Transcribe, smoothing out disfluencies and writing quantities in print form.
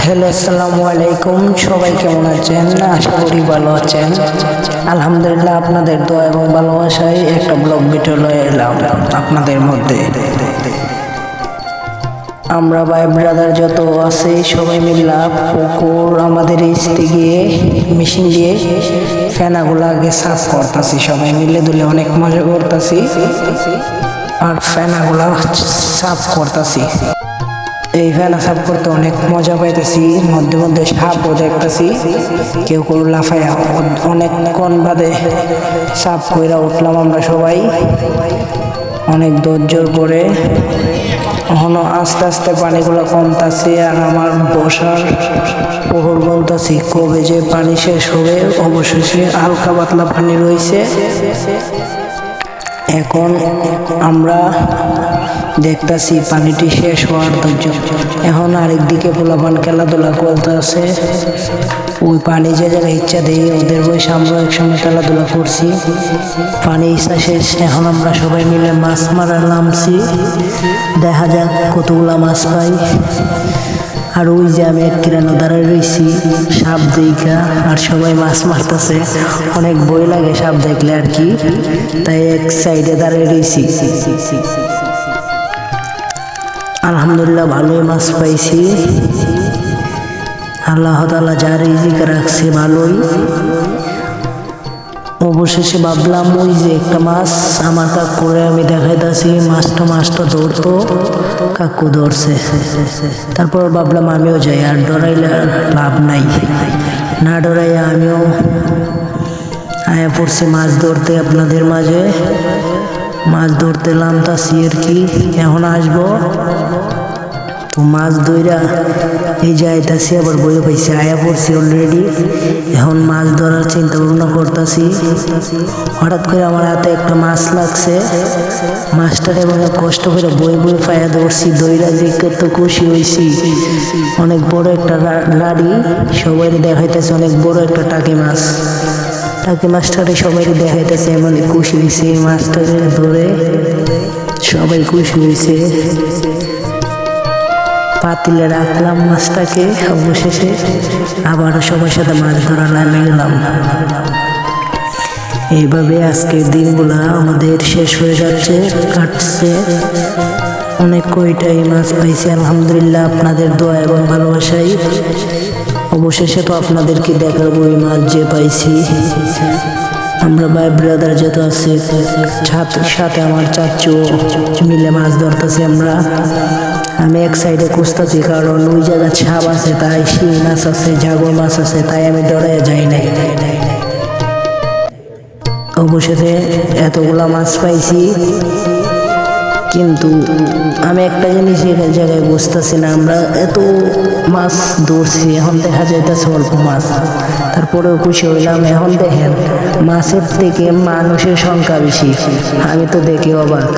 Hello, আসসালামু আলাইকুম। সবাই কেমন আছেন? আশা করি ভালো আছেন। আলহামদুলিল্লাহ, আপনাদের দোয়া এবং ভালোবাসায় একটা ব্লগ ভিডিও লয়ে এলাম আপনাদের মধ্যে। আমরা ভাই ব্রাদার যত আছি সবাই মিল্লা পুকুর আমাদের ইস্তে গিয়ে মেশিন দিয়ে ফেনাগুলো আগে সাফ করতেছি, সবাই মিলে দুলে অনেক মজা করতেছি আর ফেনাগুলা সাফ করতেছি। এই ফেনা সাফ করতে অনেক মজা পাইতেছি, মধ্যে মধ্যে সাপও দেখতেছি, কেউ কেউ লাফাইয়া অনেকক্ষণ বাদে সাফ কইরা উঠলাম আমরা সবাই অনেক ধৈর্যর পরে। এখনো আস্তে আস্তে পানিগুলো কমতাছে আর আমার বসার প্রহর গুনতাছি কবে যে পানি শেষ হবে। অবশেষে হালকা পাতলা পানি রয়েছে। এখন আমরা দেখতাছি পানিটি শেষ হওয়ার ধৈর্য। এখন আরেকদিকে পোলাপান খেলাধুলা করতেছে, ওই পানি যে জায়গায় ইচ্ছা দেয় ওদের বয়সে আমরা একসঙ্গে খেলাধুলা করছি। পানি ইচ্ছা শেষ, এখন আমরা সবাই মিলে মাছ মারার নামছি। দেখা যাক কতগুলা মাছ পাই। আর ওই যে আমি এক কিরানো দাঁড়ায় রয়েছি সাপ দেখা, আর সবাই মাছ মারতেছে। অনেক ভয় লাগে সাপ দেখলে আর কি, তাই এক সাইডে দাঁড়ায় রয়েছি। আলহামদুলিল্লাহ ভালোই মাছ পাইছি। আল্লাহ তাআলা যা রিজিক রাখছে ভালোই। অবশেষে ভাবলাম ওই যে একটা মাছ আমার কাকুরে আমি দেখাইতেছি, মাছটা ধরতো, কাকু ধরছে। তারপর ভাবলাম আমিও যাই, আর ডরাইলে লাভ নাই। না ডরাইয়া আমিও আয়া পড়ছি মাছ ধরতে আপনাদের মাঝে। মাছ ধরতে নামতাছি আর কি, এখন আসবো। তো মাছ ধইরা এই যে আইতাছি, আবার বই পাইছি, আয়া পড়ছি অলরেডি। এখন মাছ ধরার চিন্তা ভাবনা করতেছি। হঠাৎ করে আমার হাতে একটা মাছ লাগছে। মাছটার এবং কষ্ট করে বই পায়া ধরছি, দইরা যে কত খুশি হয়েছি। অনেক বড় একটা লাড়ি, সবাই দেখাইতেছে অনেক বড় একটা টাকি মাছ। টাকি মাছটারে সবাই দেখাইতেছে, এমন খুশি হয়েছে। মাছটাকে ধরে সবাই খুশি হয়েছে। পাতিলে রাখলাম মাছটাকে। অবশেষে আবারও সবার সাথে মাছ ধরা নামে গেলাম। এইভাবে আজকের দিনগুলা আমাদের শেষ হয়ে যাচ্ছে, কাটছে। অনেক কয়টাই মাছ পাইছি আলহামদুলিল্লাহ আপনাদের দোয়া এবং ভালোবাসায়। অবশেষে তো আপনাদেরকে দেখাবো এই মাছ যে পাইছি। আমরা ভাই ব্রাদার যত আছে সাথে আমার চাচু মিলে মাছ ধরতেছি আমরা। আমি এক সাইডে খুঁজতেছি, কারণ ওই জায়গায় ছাপ আছে, তাই শিং মাছ আছে, জাগর মাছ আছে, তাই আমি ডরাইয়া যাই নাই। অবশেষে এতগুলা মাছ পাইছি, কিন্তু আমি একটা জিনিস এখানে জায়গায় বুঝতেছি না, আমরা এত মাছ ধরছি, এখন দেখা যাইতেছে অল্প মাছ, তারপরেও খুশি হইলাম। এখন দেখেন মাছের থেকে মানুষের সংখ্যা বেশি, আমি তো দেখে অবাক।